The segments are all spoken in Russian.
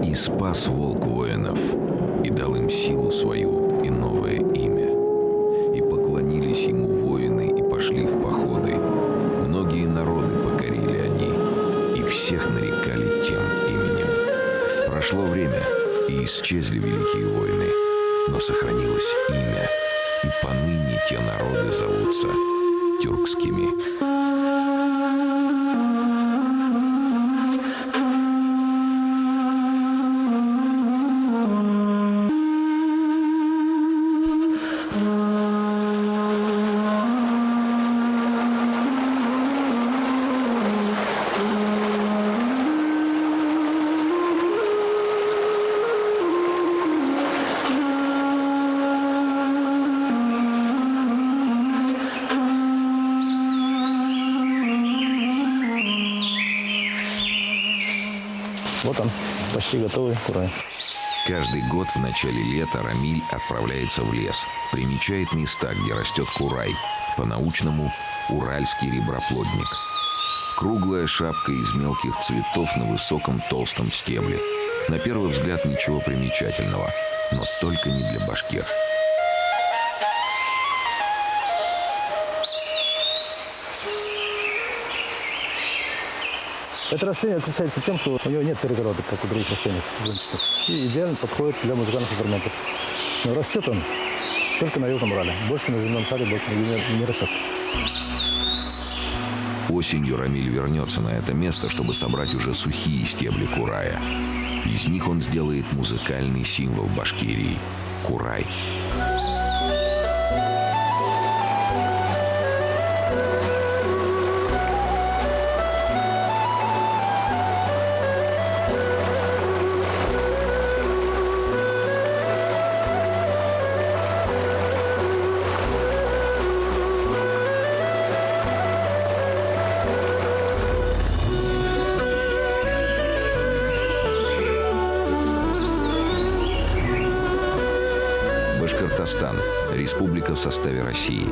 И спас волк воинов, и дал им силу свою и новое имя. И поклонились ему воины, и пошли в походы. Многие народы покорили они, и всех нарекали тем именем. Прошло время, и исчезли великие войны, но сохранилось имя, и поныне те народы зовутся тюркскими. Вот он, почти готовый курай. Каждый год в начале лета Рамиль отправляется в лес, примечает места, где растет курай, по-научному уральский реброплодник. Круглая шапка из мелких цветов на высоком толстом стебле. На первый взгляд ничего примечательного, но только не для башкир. Это растение отличается тем, что у него нет перегородок, как у других растений зонтичных. И идеально подходит для музыкальных инструментов. Но растет он только на Южном Урале. Больше на земном шаре больше не растет. Осенью Рамиль вернется на это место, чтобы собрать уже сухие стебли курая. Из них он сделает музыкальный символ Башкирии – курай. Башкортостан – республика в составе России.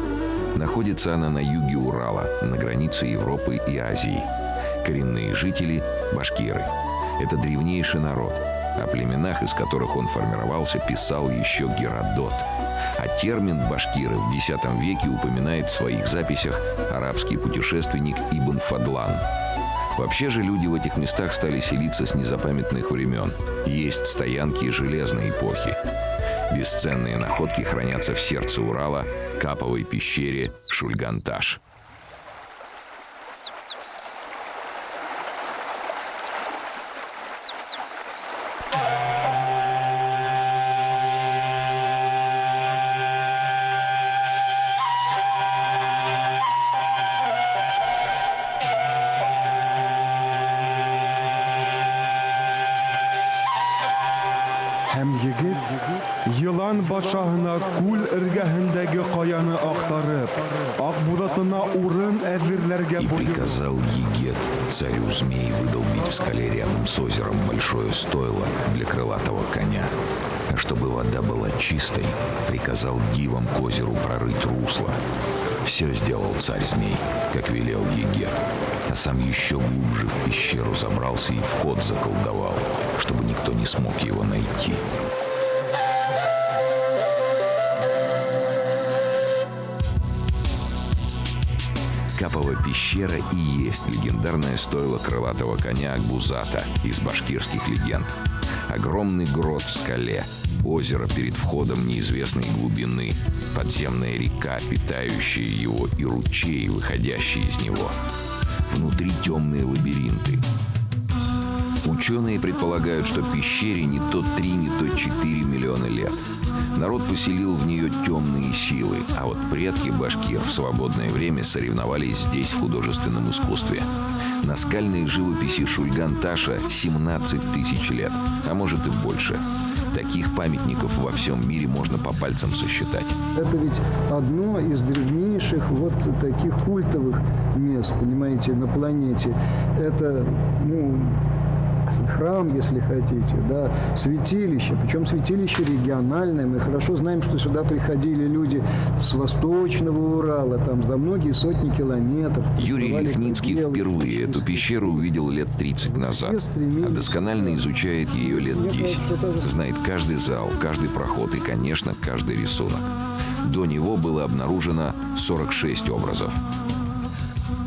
Находится она на юге Урала, на границе Европы и Азии. Коренные жители – башкиры. Это древнейший народ. О племенах, из которых он формировался, писал еще Геродот. А термин «башкиры» в X веке упоминает в своих записях арабский путешественник Ибн Фадлан. Вообще же люди в этих местах стали селиться с незапамятных времен. Есть стоянки железной эпохи. Бесценные находки хранятся в сердце Урала, Каповой пещере Шульган-Таш. Yılan başağına kul ırgahındagi qoyani aqtarib, Aqbudatına урын әзерләргә И боек. приказал Егет, царю змей, выдолбить в скале рядом с озером большое стойло для крылатого коня. А чтобы вода была чистой, приказал дивам к озеру прорыть русло. Все сделал царь-змей, как велел Егет, а сам еще глубже в пещеру забрался и вход заколдовал, чтобы никто не смог его найти. Капова пещера и есть легендарное стойло крылатого коня Акбузата из башкирских легенд. Огромный грот в скале, озеро перед входом неизвестной глубины, подземная река, питающая его, и ручей, выходящий из него. Внутри темные лабиринты. Ученые предполагают, что пещере не то 3, не то 4 миллиона лет. Народ поселил в нее темные силы, а вот предки башкир в свободное время соревновались здесь в художественном искусстве. Наскальной живописи Шульган-Таша 17 тысяч лет, а может и больше. Таких памятников во всем мире можно по пальцам сосчитать. Это ведь одно из древнейших вот таких культовых мест, понимаете, на планете. Это, храм, если хотите, да, святилище, причем святилище региональное. Мы хорошо знаем, что сюда приходили люди с восточного Урала, там за многие сотни километров. Юрий Бывали Лихницкий пределы, впервые эту пещеру увидел лет 30 назад, а досконально изучает ее лет 10. Знает каждый зал, каждый проход и, конечно, каждый рисунок. До него было обнаружено 46 образов.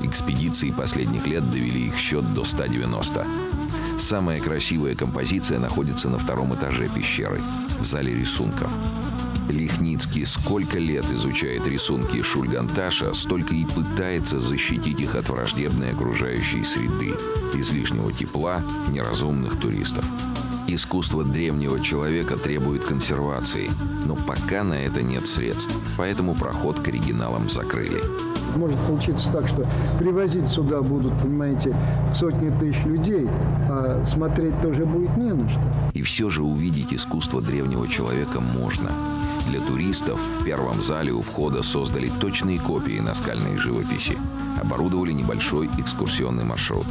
Экспедиции последних лет довели их счет до 190. Самая красивая композиция находится на втором этаже пещеры, в зале рисунков. Лихницкий сколько лет изучает рисунки Шульганташа, столько и пытается защитить их от враждебной окружающей среды, излишнего тепла, неразумных туристов. Искусство древнего человека требует консервации, но пока на это нет средств, поэтому проход к оригиналам закрыли. Может получиться так, что привозить сюда будут, понимаете, сотни тысяч людей, а смотреть тоже будет не на что. И все же увидеть искусство древнего человека можно. Для туристов в первом зале у входа создали точные копии наскальной живописи. Оборудовали небольшой экскурсионный маршрут.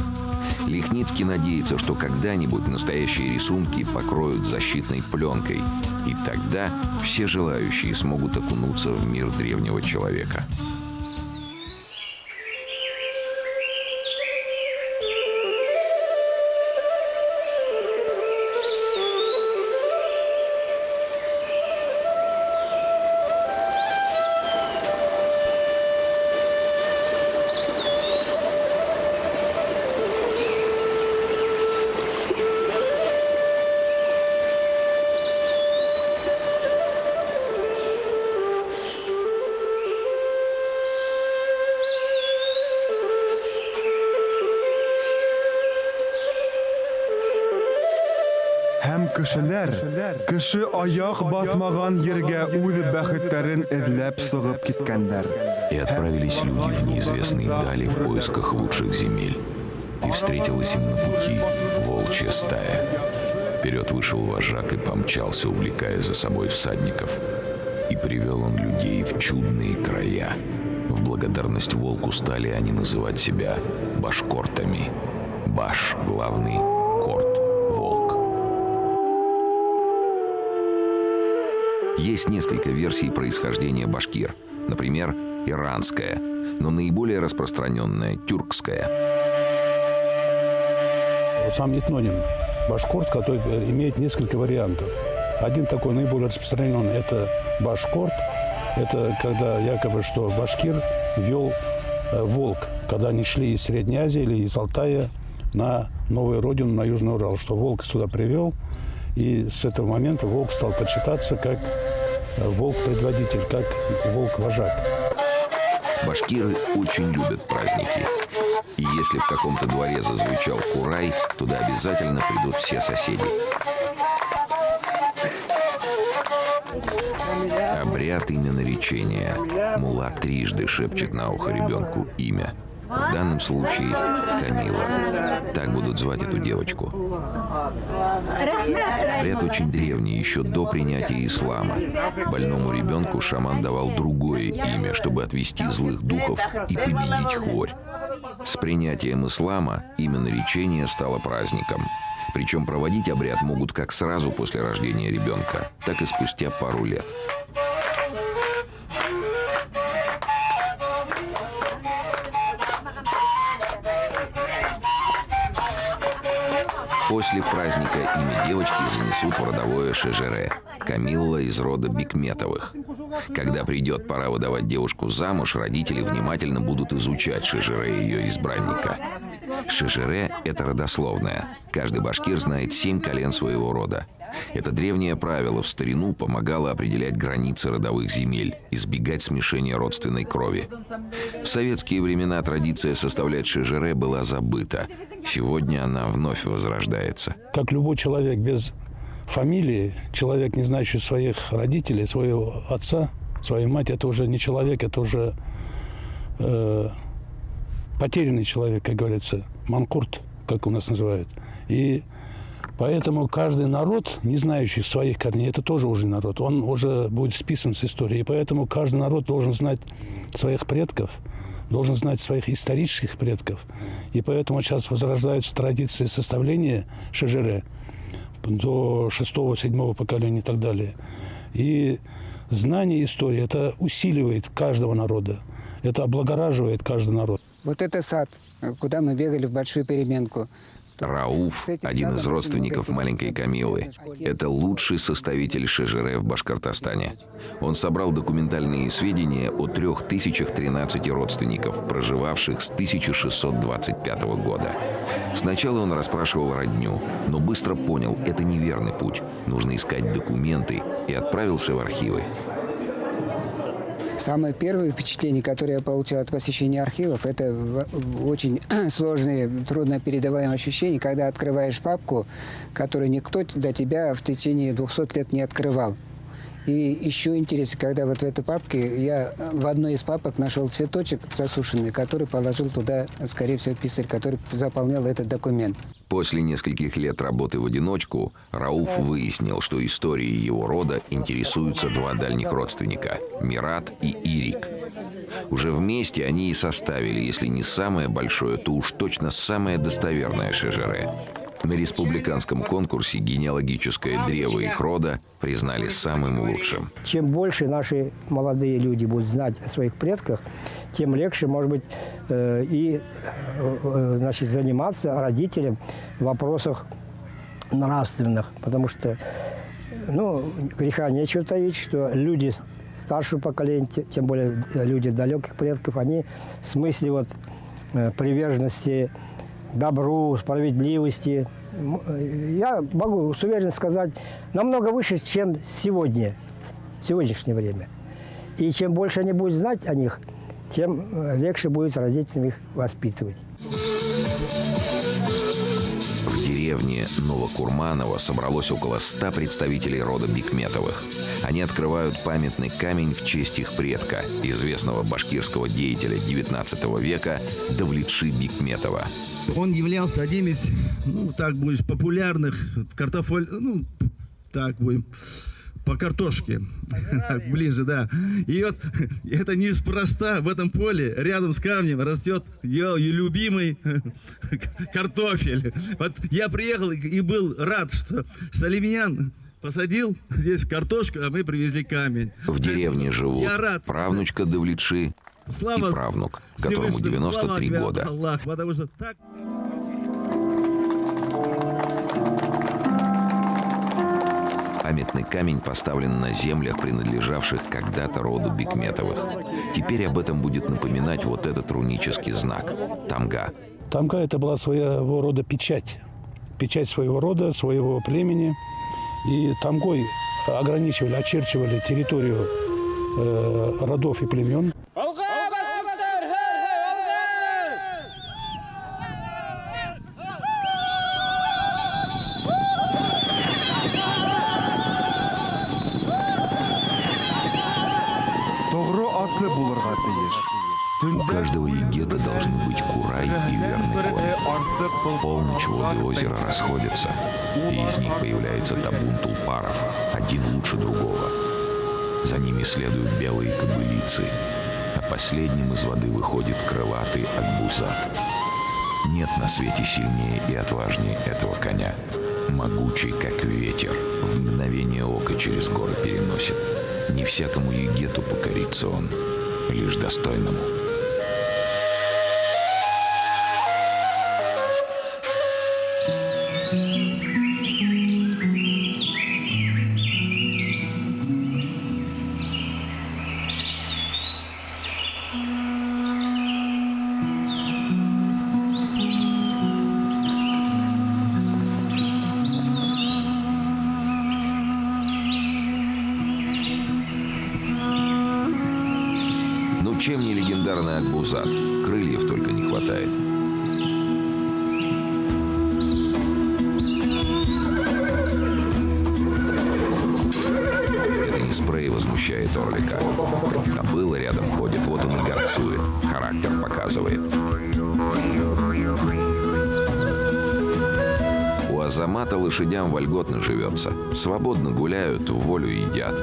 Лихницкий надеется, что когда-нибудь настоящие рисунки покроют защитной пленкой. И тогда все желающие смогут окунуться в мир древнего человека. Һәм кеше аяк басмаган ергә үз бәхетләрен эзләп сыгып киткәннәр. И отправились люди в неизвестные дали в поисках лучших земель. И встретилась им на пути волчья стая. Вперед вышел вожак и помчался, увлекая за собой всадников. И привел он людей в чудные края. В благодарность волку стали они называть себя башкортами. Баш — главный, корт — волк. Есть несколько версий происхождения башкир. Например, иранская, но наиболее распространенная — тюркская. Сам этноним башкорт, который имеет несколько вариантов. Один такой наиболее распространенный – это башкорт. Это когда якобы что башкир вел волк, когда они шли из Средней Азии или из Алтая на новую родину, на Южный Урал, что волк сюда привел. И с этого момента волк стал почитаться как волк-предводитель, как волк-вожак. Башкиры очень любят праздники. И если в каком-то дворе зазвучал курай, туда обязательно придут все соседи. Обряд именоречения. Мулла трижды шепчет на ухо ребенку имя. В данном случае Камила. Так будут звать эту девочку. Обряд очень древний, еще до принятия ислама. Больному ребенку шаман давал другое имя, чтобы отвести злых духов и победить хворь. С принятием ислама именоречение стало праздником. Причем проводить обряд могут как сразу после рождения ребенка, так и спустя пару лет. После праздника имя девочки занесут в родовое шежере. Камилла из рода Бикметовых. Когда придет пора выдавать девушку замуж, родители внимательно будут изучать шежере ее избранника. Шежере – это родословная. Каждый башкир знает 7 колен своего рода. Это древнее правило в старину помогало определять границы родовых земель, избегать смешения родственной крови. В советские времена традиция составлять шежере была забыта. Сегодня она вновь возрождается. Как любой человек без фамилии, человек, не знающий своих родителей, своего отца, свою мать, это уже не человек, это уже потерянный человек, как говорится, манкурт, как у нас называют. И поэтому каждый народ, не знающий своих корней, это тоже уже народ, он уже будет списан с истории. И поэтому каждый народ должен знать своих предков, должен знать своих исторических предков. И поэтому сейчас возрождаются традиции составления шежере до 6-7 поколения и так далее. И знание истории, это усиливает каждого народа. Это облагораживает каждый народ. Вот это сад, куда мы бегали в большую переменку. Рауф – один из родственников маленькой Камилы. Это лучший составитель шежере в Башкортостане. Он собрал документальные сведения о 3013 родственников, проживавших с 1625 года. Сначала он расспрашивал родню, но быстро понял – это неверный путь. Нужно искать документы, и отправился в архивы. Самое первое впечатление, которое я получил от посещения архивов, это очень сложные, труднопередаваемые ощущения, когда открываешь папку, которую никто до тебя в течение 200 лет не открывал. И еще интересно, когда вот в этой папке я в одной из папок нашел цветочек засушенный, который положил туда, скорее всего, писарь, который заполнял этот документ. После нескольких лет работы в одиночку Рауф выяснил, что историей его рода интересуются два дальних родственника – Мират и Ирик. Уже вместе они и составили, если не самое большое, то уж точно самое достоверное шежере. На республиканском конкурсе генеалогическое древо их рода признали самым лучшим. Чем больше наши молодые люди будут знать о своих предках, тем легче, может быть, значит, заниматься родителям в вопросах нравственных. Потому что, греха нечего таить, что люди старшего поколения, тем более люди далеких предков, они в смысле приверженности добру, справедливости, я могу с уверенностью сказать, намного выше, чем сегодняшнее время. И чем больше они будут знать о них, тем легче будет родителям их воспитывать. В деревне Новокурманово собралось около 100 представителей рода Бикметовых. Они открывают памятный камень в честь их предка, известного башкирского деятеля XIX века Давлетши Бикметова. Он являлся одним из, популярных по картошке. Ближе, да. И вот это неспроста. В этом поле рядом с камнем растет ее любимый картофель. Вот я приехал и был рад, что Салимьян посадил здесь картошку, а мы привезли камень. В деревне живут правнучка Давлетши и правнук, которому 93 года. Аллах, потому что так... Памятный камень поставлен на землях, принадлежавших когда-то роду Бикметовых. Теперь об этом будет напоминать вот этот рунический знак – тамга. Тамга – это была своего рода печать. Печать своего рода, своего племени. И тамгой ограничивали, очерчивали территорию родов и племен. У каждого егета должны быть курай и верный конь. В полночь воды озера расходятся, и из них появляется табун тулпаров, один лучше другого. За ними следуют белые кобылицы, а последним из воды выходит крылатый Акбузат. Нет на свете сильнее и отважнее этого коня. Могучий, как ветер, в мгновение ока через горы переносит. Не всякому егету покорится он, лишь достойному. Чем не легендарный Акбузат? Крыльев только не хватает. Это не спрей возмущает орлика. Кобыла рядом ходит, вот он и горцует. Характер показывает. У Азамата лошадям вольготно живется. Свободно гуляют, в волю едят.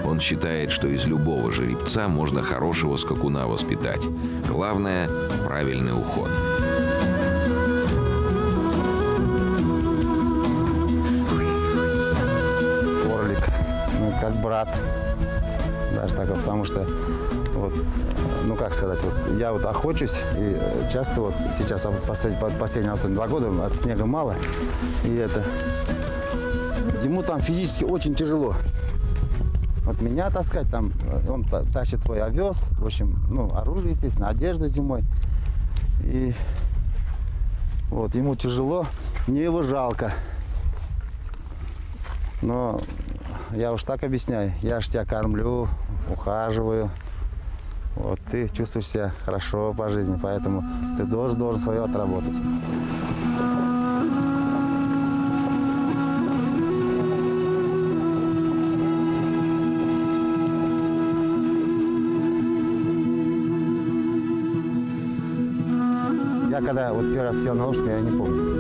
Он Он считает, что из любого жеребца можно хорошего скакуна воспитать. Главное – правильный уход. Орлик, ну, как брат. Даже такой, потому что, вот, ну как сказать, вот, я вот охочусь, и часто вот сейчас, последние особенно 2 года, от снега мало, и это, ему там физически очень тяжело. Вот меня таскать, там, он тащит свой овес, в общем, ну, оружие, естественно, одежду зимой, и вот, ему тяжело, мне его жалко, но я уж так объясняю, я же тебя кормлю, ухаживаю, вот, ты чувствуешь себя хорошо по жизни, поэтому ты должен свое отработать. Я когда вот первый раз сел на лошадь, я не помню,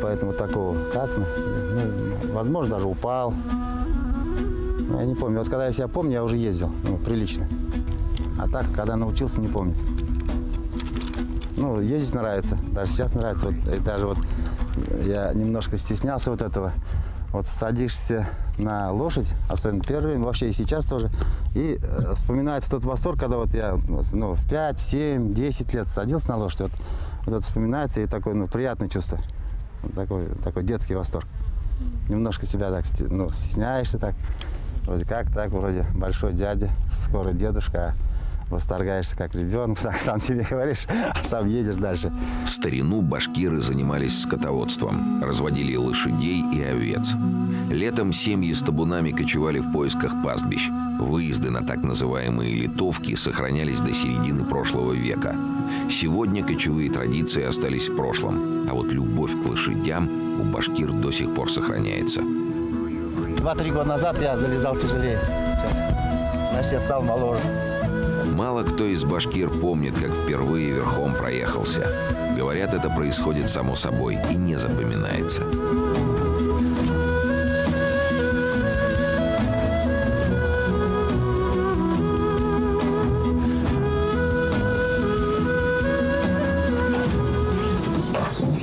поэтому такого, так, ну, возможно, даже упал. Я не помню. Вот когда я себя помню, я уже ездил, ну, прилично. А так, когда научился, не помню. Ну, ездить нравится. Даже сейчас нравится. Вот, и даже вот я немножко стеснялся вот этого. Вот садишься на лошадь, особенно первый, вообще и сейчас тоже, и вспоминается тот восторг, когда вот я, ну, в 5, 7, 10 лет садился на лошадь, вот это вспоминается, и такое, ну, приятное чувство. Такой детский восторг. Немножко себя так, ну, стесняешься так. Вроде как так, вроде большой дядя, скоро дедушка, а восторгаешься как ребенок, так сам себе говоришь, а сам едешь дальше. В старину башкиры занимались скотоводством, разводили лошадей и овец. Летом семьи с табунами кочевали в поисках пастбищ. Выезды на так называемые литовки сохранялись до середины прошлого века. Сегодня кочевые традиции остались в прошлом, а вот любовь к лошадям у башкир до сих пор сохраняется. 2-3 года назад я залезал тяжелее. Сейчас, значит, я стал моложе. Мало кто из башкир помнит, как впервые верхом проехался. Говорят, это происходит само собой и не запоминается.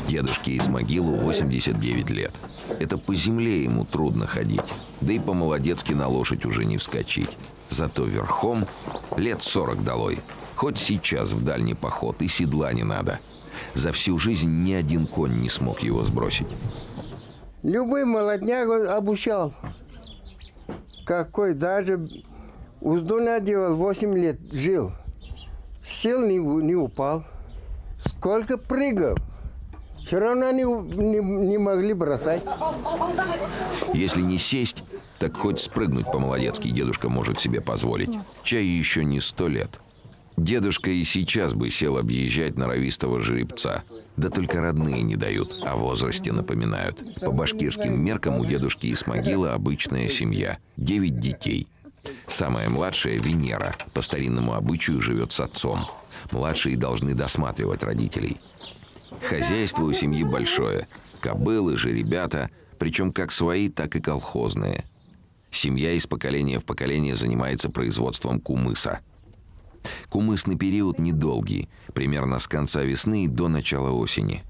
Дедушке Исмагилу 89 лет. Это по земле ему трудно ходить. Да и по-молодецки на лошадь уже не вскочить. Зато верхом лет 40 долой. Хоть сейчас в дальний поход и седла не надо. За всю жизнь ни один конь не смог его сбросить. Любой молодняк он обучал. Какой даже узду наделал, 8 лет жил. Сел, не упал. Сколько прыгал. Все равно не могли бросать. Если не сесть, так хоть спрыгнуть по-молодецки дедушка может себе позволить. Чай еще не 100 лет. Дедушка и сейчас бы сел объезжать норовистого жеребца. Да только родные не дают, о возрасте напоминают. По башкирским меркам у дедушки Исмагила обычная семья. 9 детей. Самая младшая, Венера, по старинному обычаю живет с отцом. Младшие должны досматривать родителей. Хозяйство у семьи большое. Кобылы, жеребята, причем как свои, так и колхозные. Семья из поколения в поколение занимается производством кумыса. Кумысный период недолгий, примерно с конца весны до начала осени.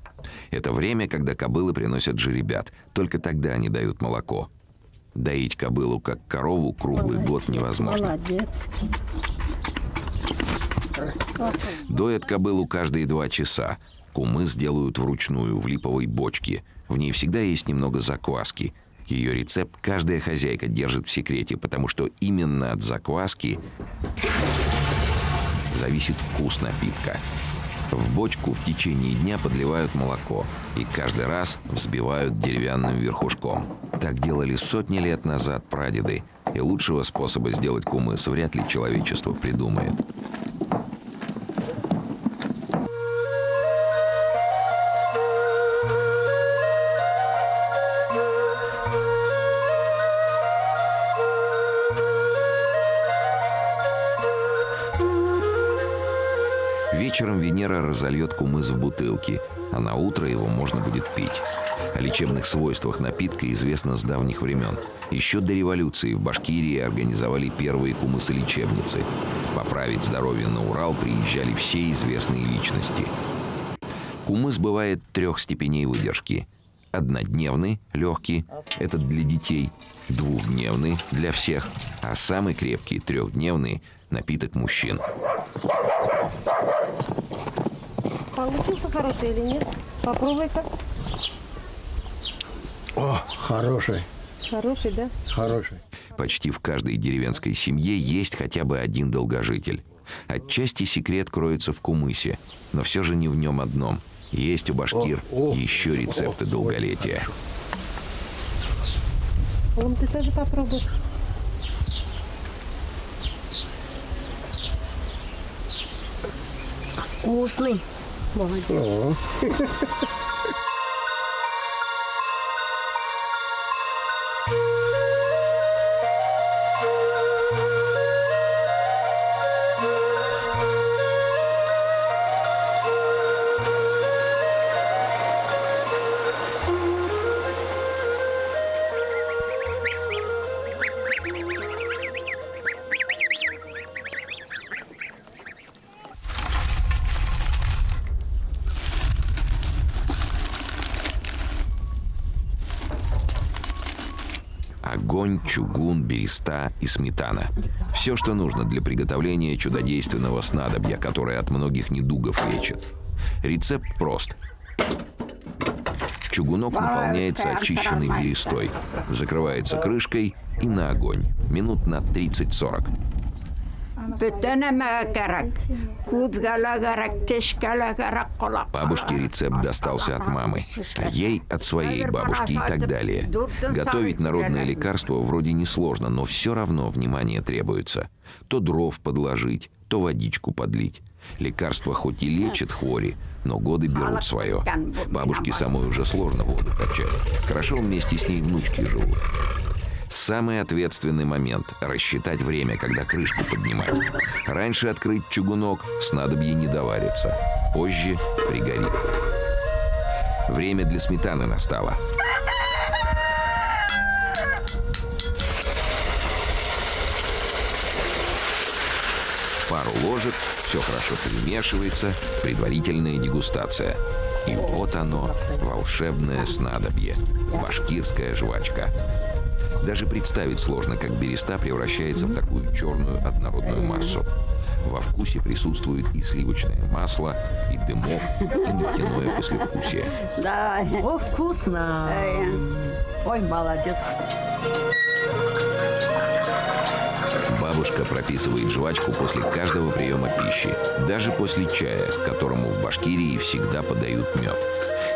Это время, когда кобылы приносят жеребят, только тогда они дают молоко. Доить кобылу как корову круглый год невозможно. Молодец. Доят кобылу каждые 2 часа. Кумыс делают вручную в липовой бочке. В ней всегда есть немного закваски. Ее рецепт каждая хозяйка держит в секрете, потому что именно от закваски зависит вкус напитка. В бочку в течение дня подливают молоко и каждый раз взбивают деревянным верхушком. Так делали сотни лет назад прадеды, и лучшего способа сделать кумыс вряд ли человечество придумает. Вечером Венера разольет кумыс в бутылки, а на утро его можно будет пить. О лечебных свойствах напитка известно с давних времен. Еще до революции в Башкирии организовали первые кумысы-лечебницы. Поправить здоровье на Урал приезжали все известные личности. Кумыс бывает 3 степеней выдержки. Однодневный, легкий, это для детей, 2-дневный для всех, а самый крепкий, 3-дневный напиток мужчин. Получился хороший или нет? Попробуй-ка. О, хороший. Хороший, да? Хороший. Почти в каждой деревенской семье есть хотя бы один долгожитель. Отчасти секрет кроется в кумысе, но все же не в нем одном. Есть у башкир еще рецепты долголетия. Вон, ты тоже попробуй. Вкусный. Молодец. Огонь, чугун, береста и сметана. Все, что нужно для приготовления чудодейственного снадобья, которое от многих недугов лечит. Рецепт прост. Чугунок наполняется очищенной берестой, закрывается крышкой и на огонь. Минут на 30-40. Бабушке рецепт достался от мамы, а ей от своей бабушки и так далее. Готовить народное лекарство вроде несложно, но все равно внимание требуется. То дров подложить, то водичку подлить. Лекарство хоть и лечит хвори, но годы берут свое. Бабушке самой уже сложно воду качать. Хорошо вместе с ней внучки живут. Самый ответственный момент – рассчитать время, когда крышку поднимать. Раньше открыть чугунок, снадобье не доварится. Позже пригорит. Время для сметаны настало. Пару ложек, все хорошо перемешивается, предварительная дегустация. И вот оно, волшебное снадобье – башкирская жвачка. Даже представить сложно, как береста превращается в такую черную однородную массу. Во вкусе присутствует и сливочное масло, и дымок, и нефтяное послевкусие. Да, о, вкусно. Ой, молодец. Бабушка прописывает жвачку после каждого приема пищи, даже после чая, к которому в Башкирии всегда подают мед.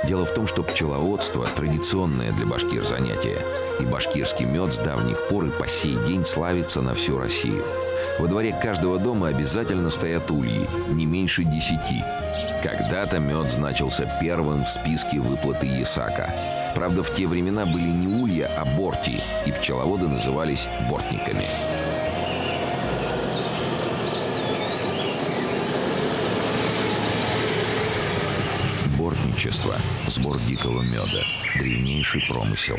Дело в том, что пчеловодство – традиционное для башкир занятие. И башкирский мед с давних пор и по сей день славится на всю Россию. Во дворе каждого дома обязательно стоят ульи, не меньше 10. Когда-то мед значился первым в списке выплаты ясака. Правда, в те времена были не улья, а борти, и пчеловоды назывались бортниками. Бортничество – сбор дикого меда, древнейший промысел.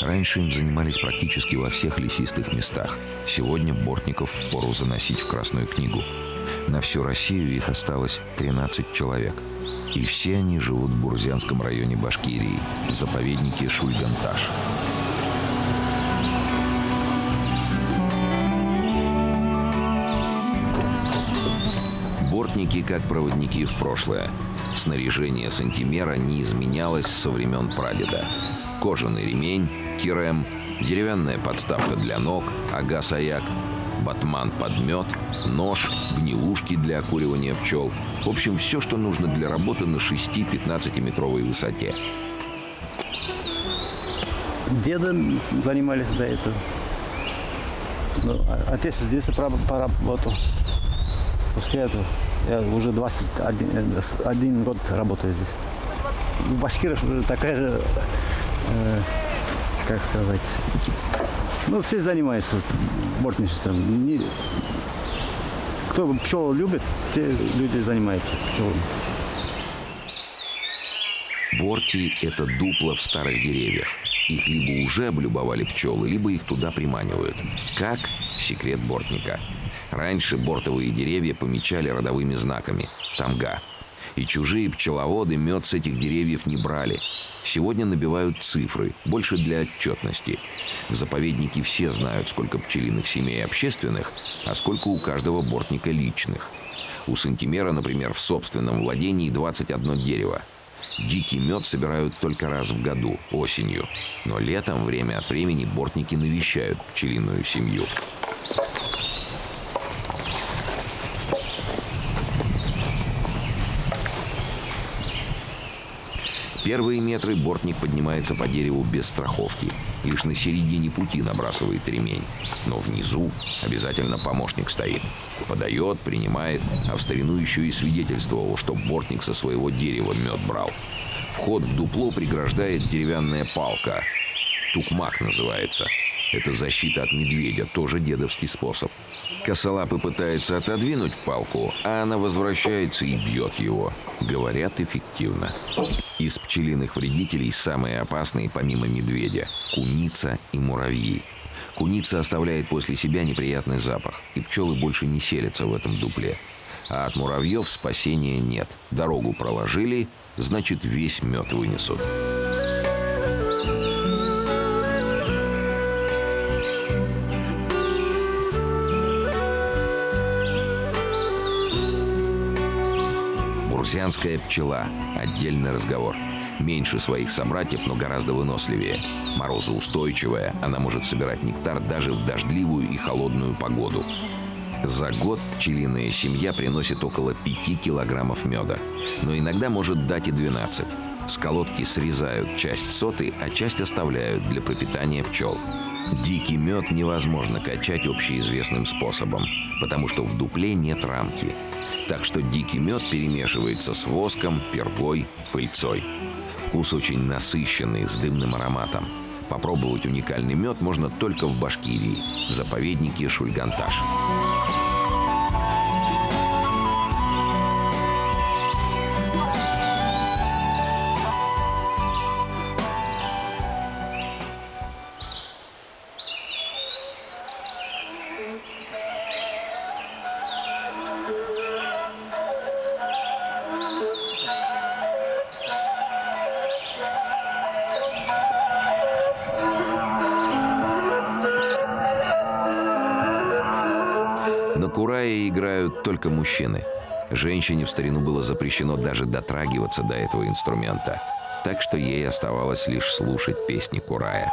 Раньше им занимались практически во всех лесистых местах. Сегодня бортников впору заносить в Красную книгу. На всю Россию их осталось 13 человек. И все они живут в Бурзянском районе Башкирии, в заповеднике Шульганташ. Бортники как проводники в прошлое. Снаряжение сантимера не изменялось со времен прадеда. Кожаный ремень, кирем, деревянная подставка для ног, ага-саяк, батман под мед, нож, гнилушки для окуривания пчел. В общем, все, что нужно для работы на 6-15-метровой высоте. Деды занимались до этого. Ну, отец здесь поработал. После этого я уже 21 год работаю здесь. У башкиров уже такая же, как сказать, ну, все занимаются бортничеством. Кто пчел любит, те люди занимаются пчелами. Борти – это дупла в старых деревьях. Их либо уже облюбовали пчелы, либо их туда приманивают. Как? Секрет бортника. Раньше бортовые деревья помечали родовыми знаками – тамга. И чужие пчеловоды мед с этих деревьев не брали. Сегодня набивают цифры, больше для отчетности. В заповеднике все знают, сколько пчелиных семей общественных, а сколько у каждого бортника личных. У сантимера, например, в собственном владении 21 дерево. Дикий мед собирают только раз в году, осенью. Но летом время от времени бортники навещают пчелиную семью. Первые метры бортник поднимается по дереву без страховки. Лишь на середине пути набрасывает ремень. Но внизу обязательно помощник стоит. Подает, принимает, а в старину еще и свидетельствовал, что бортник со своего дерева мед брал. Вход в дупло преграждает деревянная палка. Тукмак называется. Это защита от медведя, тоже дедовский способ. Косолапый пытается отодвинуть палку, а она возвращается и бьет его. Говорят, эффективно. Из пчелиных вредителей самые опасные, помимо медведя, куница и муравьи. Куница оставляет после себя неприятный запах, и пчелы больше не селятся в этом дупле. А от муравьев спасения нет. Дорогу проложили, значит, весь мед вынесут. Бурзянская пчела – отдельный разговор. Меньше своих собратьев, но гораздо выносливее. Морозоустойчивая, она может собирать нектар даже в дождливую и холодную погоду. За год пчелиная семья приносит около 5 килограммов меда. Но иногда может дать и 12. С колодки срезают часть соты, а часть оставляют для пропитания пчел. Дикий мед невозможно качать общеизвестным способом, потому что в дупле нет рамки. Так что дикий мед перемешивается с воском, пергой, пыльцой. Вкус очень насыщенный, с дымным ароматом. Попробовать уникальный мед можно только в Башкирии, в заповеднике Шульганташ. На курае играют только мужчины. Женщине в старину было запрещено даже дотрагиваться до этого инструмента. Так что ей оставалось лишь слушать песни курая.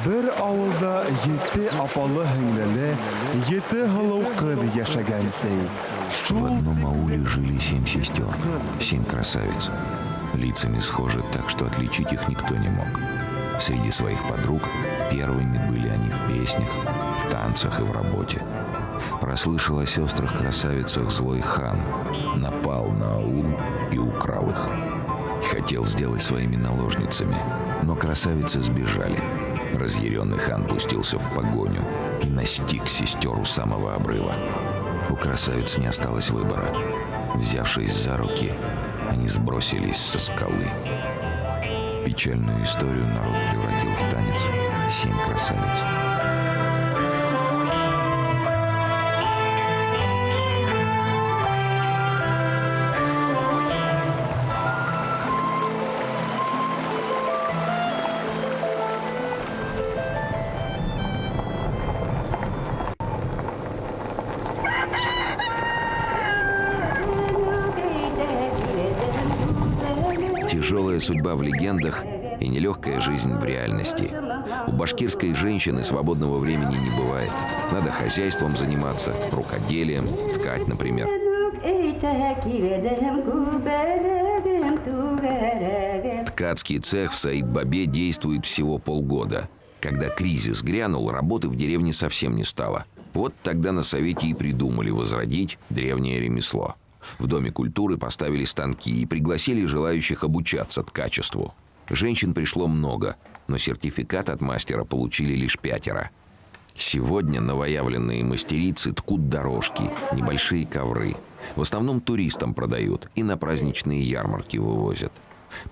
Bir avılda 7 апалы һеңлеле, 7 һылыу кыз яшәгән ди. В одном ауле жили 7 сестер, 7 красавиц. Лицами схожи так, что отличить их никто не мог. Среди своих подруг первыми были они в песнях, в танцах и в работе. Прослышал о сестрах-красавицах злой хан, напал на аул и украл их. Хотел сделать своими наложницами, но красавицы сбежали. Разъяренный хан пустился в погоню и настиг сестер у самого обрыва. У красавиц не осталось выбора. Взявшись за руки, они сбросились со скалы. Печальную историю народ превратил в танец 7 красавиц. Тяжелая судьба в легендах и нелегкая жизнь в реальности. У башкирской женщины свободного времени не бывает. Надо хозяйством заниматься, рукоделием, ткать, например. Ткацкий цех в Саид-Бабе действует всего полгода. Когда кризис грянул, работы в деревне совсем не стало. Вот тогда на совете и придумали возродить древнее ремесло. В Доме культуры поставили станки и пригласили желающих обучаться ткачеству. Женщин пришло много, но сертификат от мастера получили лишь 5. Сегодня новоявленные мастерицы ткут дорожки, небольшие ковры. В основном туристам продают и на праздничные ярмарки вывозят.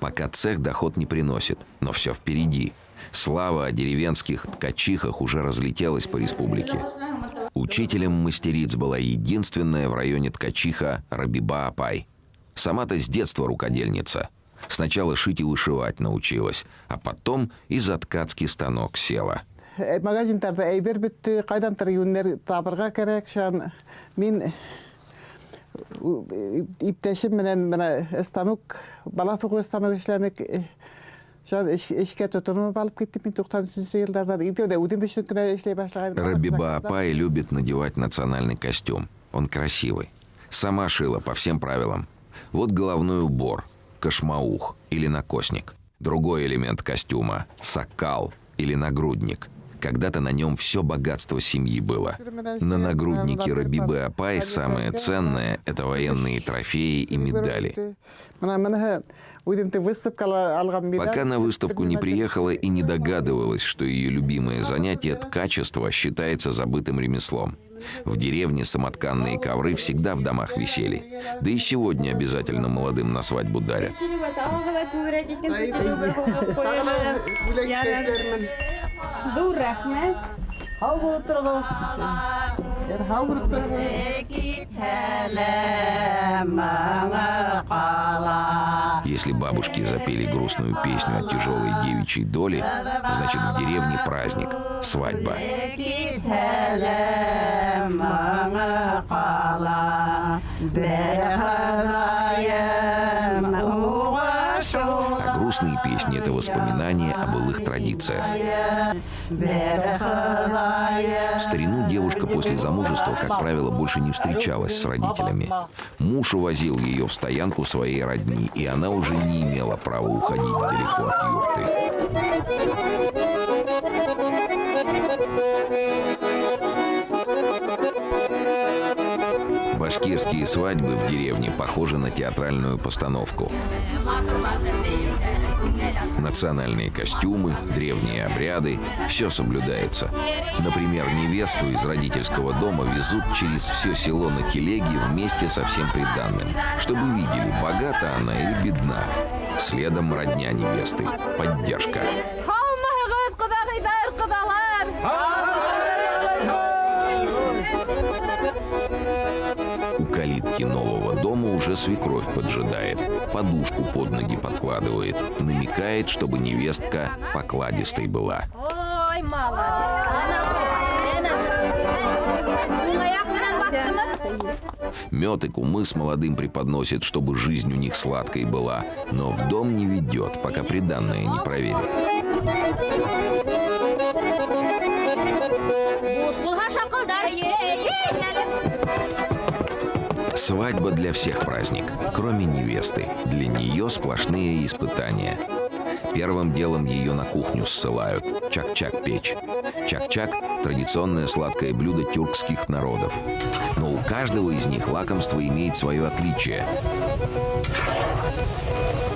Пока цех доход не приносит, но все впереди. Слава о деревенских ткачихах уже разлетелась по республике. Учителем мастериц была единственная в районе ткачиха Рабиба Апай. Сама-то с детства рукодельница. Сначала шить и вышивать научилась, а потом и за ткацкий станок села. Магазиндарда әйбер бітті, қайдантыр юннер табырға керек, шан мен иптәшім менен станок, бала туғы станок эшләнек, шан эшкә тотынып алып кеттім, мен 93 елдардан, инде үден беш үтіне эшлей башлаган. Рабиба Апай любит надевать национальный костюм. Он красивый. Сама шила по всем правилам. Вот головной убор, кашмаух или накосник. Другой элемент костюма – сакал или нагрудник. Когда-то на нем все богатство семьи было. На нагруднике Рабибы Апай самое ценное – это военные трофеи и медали. Пока на выставку не приехала и не догадывалась, что ее любимое занятие ткачество считается забытым ремеслом. В деревне самотканные ковры всегда в домах висели. Да и сегодня обязательно молодым на свадьбу дарят. Если бабушки запели грустную песню о тяжелой девичьей доле, значит в деревне праздник – свадьба. А грустные песни – это воспоминания о былых традициях. В старину девушка после замужества, как правило, больше не встречалась с родителями. Муж увозил ее в стоянку своей родни, и она уже не имела права уходить далеко от юрты. Башкирские свадьбы в деревне похожи на театральную постановку. Национальные костюмы, древние обряды – все соблюдается. Например, невесту из родительского дома везут через все село на телеге вместе со всем приданным, чтобы видели, богата она или бедна. Следом родня невесты – поддержка. У калитки нового дома уже свекровь поджидает, подушку под ноги подкладывает, намекает, чтобы невестка покладистой была. Ой, Мед и кумыс молодым преподносит, чтобы жизнь у них сладкой была, но в дом не ведет, пока приданное не проверит. Свадьба для всех праздник, кроме невесты. Для нее сплошные испытания. Первым делом ее на кухню ссылают. Чак-чак печь. Чак-чак – традиционное сладкое блюдо тюркских народов. Но у каждого из них лакомство имеет свое отличие.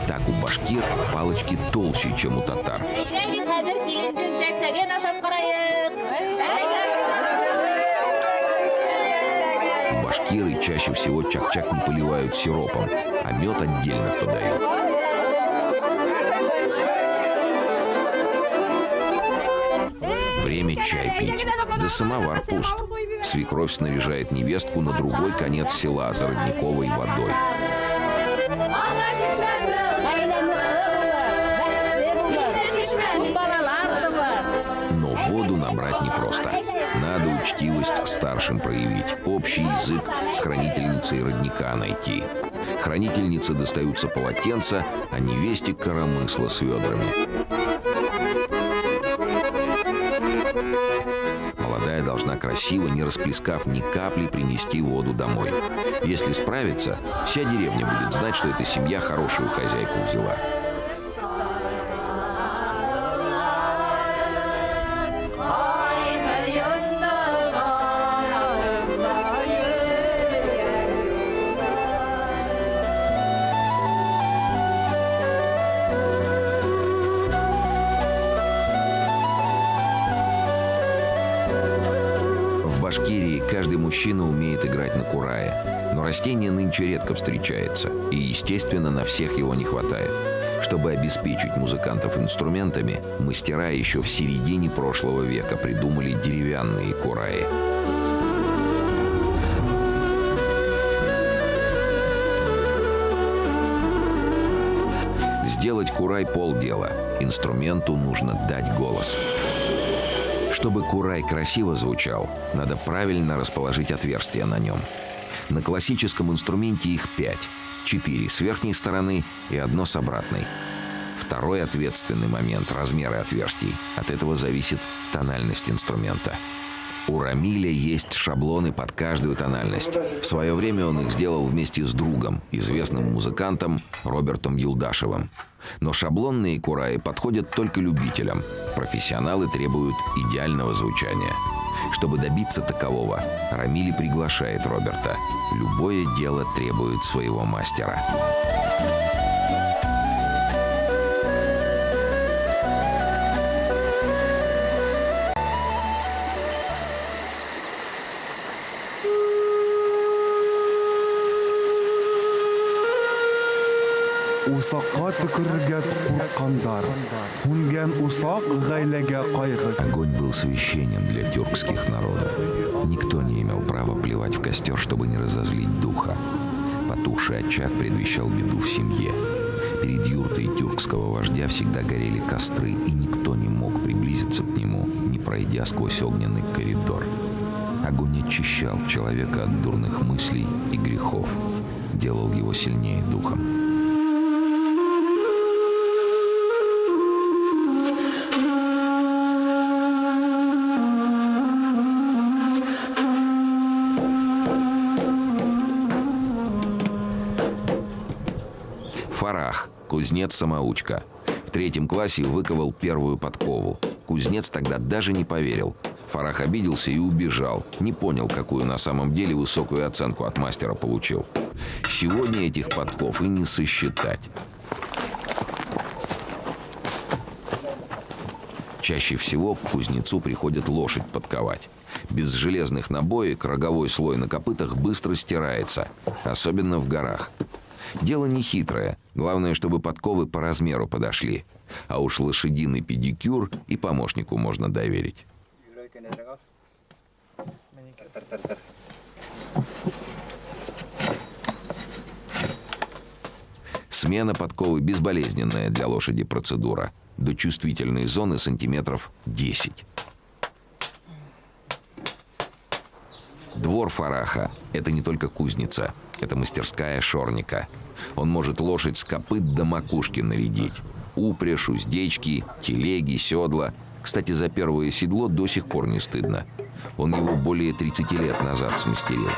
Так у башкир палочки толще, чем у татар. Башкиры чаще всего чак-чак не поливают сиропом, а мед отдельно подают. Время чай пить. Да самовар пуст. Свекровь снаряжает невестку на другой конец села за родниковой водой. Но воду набрать непросто. Надо учтивость к старшим проявить, общий язык с хранительницей родника найти. Хранительнице достаются полотенца, а невесте коромысла с ведрами. Молодая должна красиво, не расплескав ни капли, принести воду домой. Если справится, вся деревня будет знать, что эта семья хорошую хозяйку взяла. каждый мужчина умеет играть на курае, но растение нынче редко встречается, и, естественно, на всех его не хватает. Чтобы обеспечить музыкантов инструментами, мастера еще в середине прошлого века придумали деревянные кураи. Сделать курай – полдела. Инструменту нужно дать голос. Чтобы курай красиво звучал, надо правильно расположить отверстия на нем. На классическом инструменте их 5. 4 с верхней стороны и 1 с обратной. Второй ответственный момент – размеры отверстий. От этого зависит тональность инструмента. У Рамиля есть шаблоны под каждую тональность. В свое время он их сделал вместе с другом, известным музыкантом Робертом Юлдашевым. Но шаблонные кураи подходят только любителям. Профессионалы требуют идеального звучания. Чтобы добиться такового, Рамиль приглашает Роберта. Любое дело требует своего мастера. Усакка түкерергә курккандар. Күнгән усак гаиләгә кайгы. Огонь был священен для тюркских народов. Никто не имел права плевать в костер, чтобы не разозлить духа. Потухший очаг предвещал беду в семье. Перед юртой тюркского вождя всегда горели костры, и никто не мог приблизиться к нему, не пройдя сквозь огненный коридор. Огонь очищал человека от дурных мыслей и грехов, делал его сильнее духом. Фарах, кузнец-самоучка. В 3 классе выковал первую подкову. Кузнец тогда даже не поверил. Фарах обиделся и убежал. Не понял, какую на самом деле высокую оценку от мастера получил. Сегодня этих подков и не сосчитать. Чаще всего к кузнецу приходит лошадь подковать. Без железных набоек роговой слой на копытах быстро стирается, особенно в горах. Дело не хитрое. Главное, чтобы подковы по размеру подошли. А уж лошадиный педикюр и помощнику можно доверить. Смена подковы безболезненная для лошади процедура. До чувствительной зоны сантиметров 10. Двор Фараха – это не только кузница, это мастерская шорника. Он может лошадь с копыт до макушки нарядить. Упряжь, уздечки, телеги, седла. Кстати, за первое седло до сих пор не стыдно. Он его более 30 лет назад смастерил.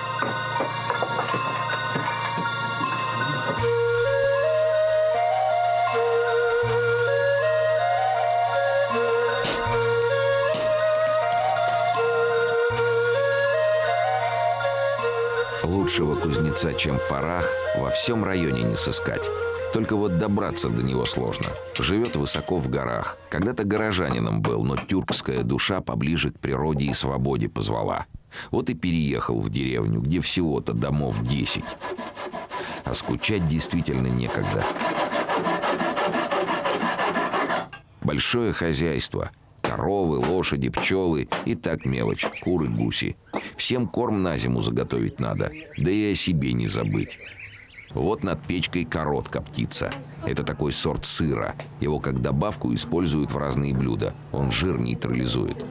Лучшего кузнеца, чем Фарах, во всем районе не сыскать. Только вот добраться до него сложно. Живет высоко в горах. Когда-то горожанином был, но тюркская душа поближе к природе и свободе позвала. Вот и переехал в деревню, где всего-то домов 10. А скучать действительно некогда. Большое хозяйство. Коровы, лошади, пчелы и так мелочь, куры, гуси. Всем корм на зиму заготовить надо, да и о себе не забыть. Вот над печкой коротка птица. Это такой сорт сыра. Его как добавку используют в разные блюда. Он жир нейтрализует.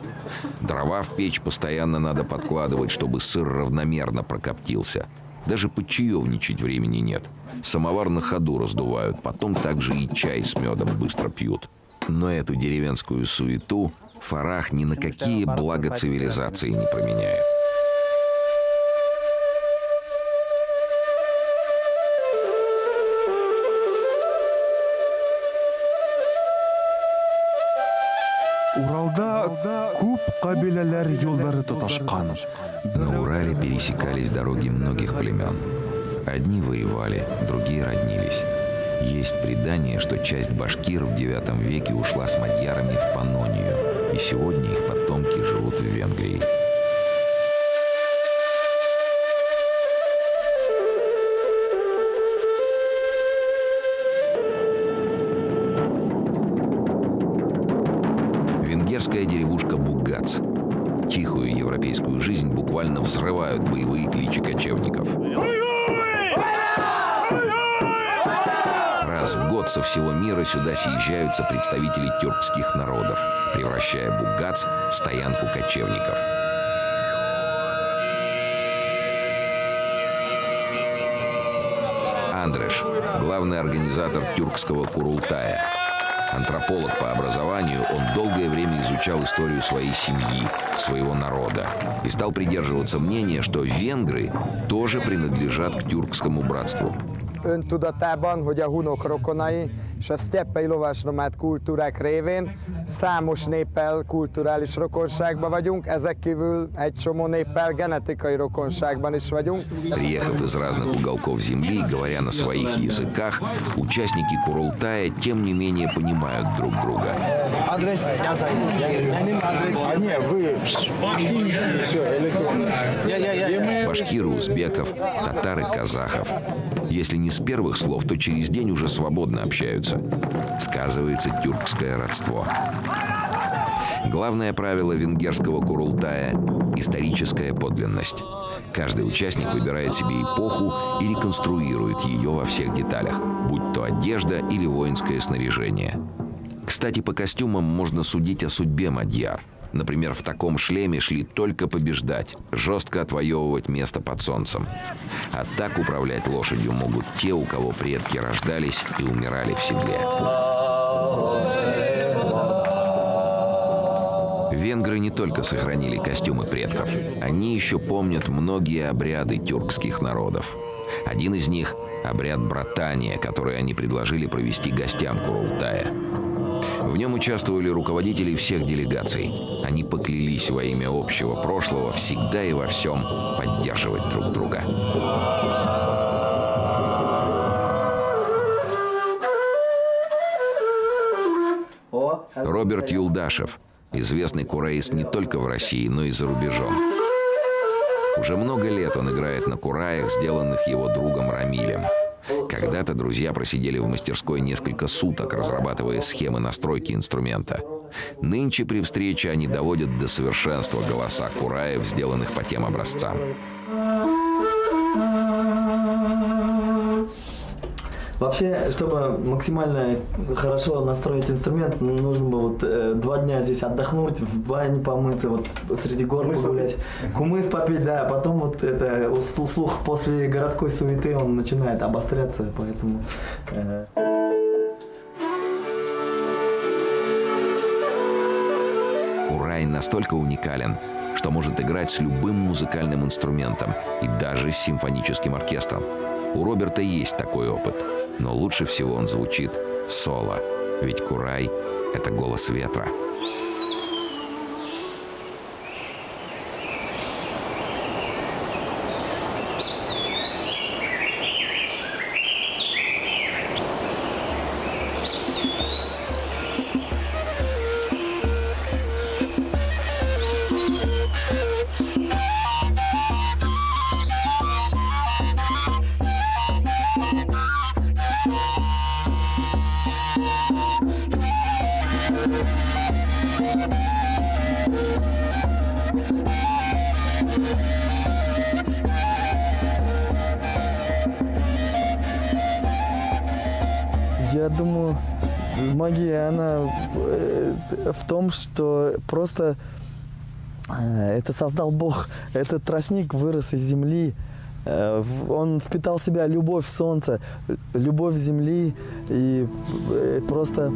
Дрова в печь постоянно надо подкладывать, чтобы сыр равномерно прокоптился. Даже почаевничать времени нет. Самовар на ходу раздувают, потом также и чай с медом быстро пьют. Но эту деревенскую суету Фарах ни на какие блага цивилизации не променяет. Уралда күп кабиләләр юллары тоташкан. На Урале пересекались дороги многих племен. Одни воевали, другие роднились. Есть предание, что часть башкир в IX веке ушла с мадьярами в Паннонию, и сегодня их потомки живут в Венгрии. тюркская деревушка Бугац. Тихую европейскую жизнь буквально взрывают боевые кличи кочевников. Раз в год со всего мира сюда съезжаются представители тюркских народов, превращая Бугац в стоянку кочевников. Андреш – главный организатор тюркского Курултая. Антрополог по образованию, он долгое время изучал историю своей семьи, своего народа и стал придерживаться мнения, что венгры тоже принадлежат к тюркскому братству. Öntudatában, hogy a hunok rokonai és a sztyeppei lovasnomád kultúrák révén számos néppel kulturális rokonságban vagyunk, ezek kívül egy csomó néppel genetikai rokonságban is vagyunk. Приехав из разных уголков земли, говоря на своих языках, участники Курултая тем не менее понимают друг друга. Adres yazayım. Benim adresim. Не, вы скинете все электронно. Башкиры, узбеков, татары, казахов. Если не с первых слов, то через день уже свободно общаются. Сказывается тюркское родство. Главное правило венгерского Курултая – историческая подлинность. Каждый участник выбирает себе эпоху и реконструирует ее во всех деталях, будь то одежда или воинское снаряжение. Кстати, по костюмам можно судить о судьбе мадьяр. Например, в таком шлеме шли только побеждать, жестко отвоевывать место под солнцем. А так управлять лошадью могут те, у кого предки рождались и умирали в седле. Венгры не только сохранили костюмы предков, они еще помнят многие обряды тюркских народов. Один из них – обряд братания, который они предложили провести гостям Курултая. В нем участвовали руководители всех делегаций. Они поклялись во имя общего прошлого всегда и во всем поддерживать друг друга. Роберт Юлдашев, известный кураист не только в России, но и за рубежом. Уже много лет он играет на кураях, сделанных его другом Рамилем. Когда-то друзья просидели в мастерской несколько суток, разрабатывая схемы настройки инструмента. Нынче при встрече они доводят до совершенства голоса кураев, сделанных по тем образцам. Вообще, чтобы максимально хорошо настроить инструмент, нужно бы вот 2 дня здесь отдохнуть, в бане помыться, вот среди гор погулять, кумыс попить, да, потом вот это слух после городской суеты он начинает обостряться, поэтому. Курай настолько уникален, что может играть с любым музыкальным инструментом и даже с симфоническим оркестром. У Роберта есть такой опыт, но лучше всего он звучит соло, ведь курай — это голос ветра. Я думаю, магия, она в том, что просто это создал Бог. Этот тростник вырос из земли. Он впитал в себя любовь солнца, любовь земли, и просто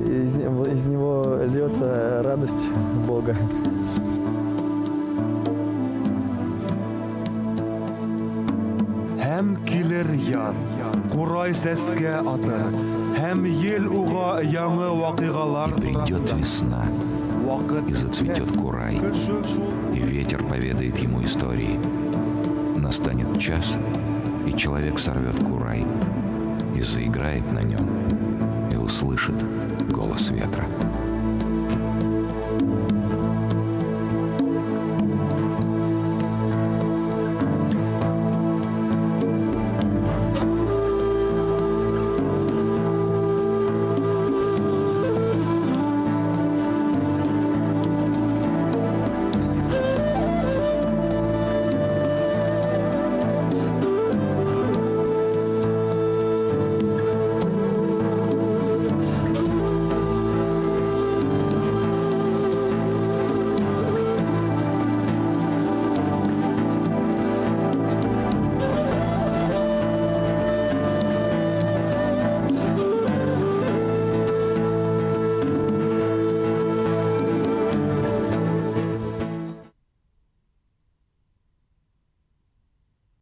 из него льется радость Бога. Hem kilir yaz, Kuray сәскә атыр, hem ел уға яңы вакыйгалар. Придет весна, и зацветет курай, и ветер поведает ему истории. Настанет час, и человек сорвет курай, и заиграет на нем, и услышит голос ветра.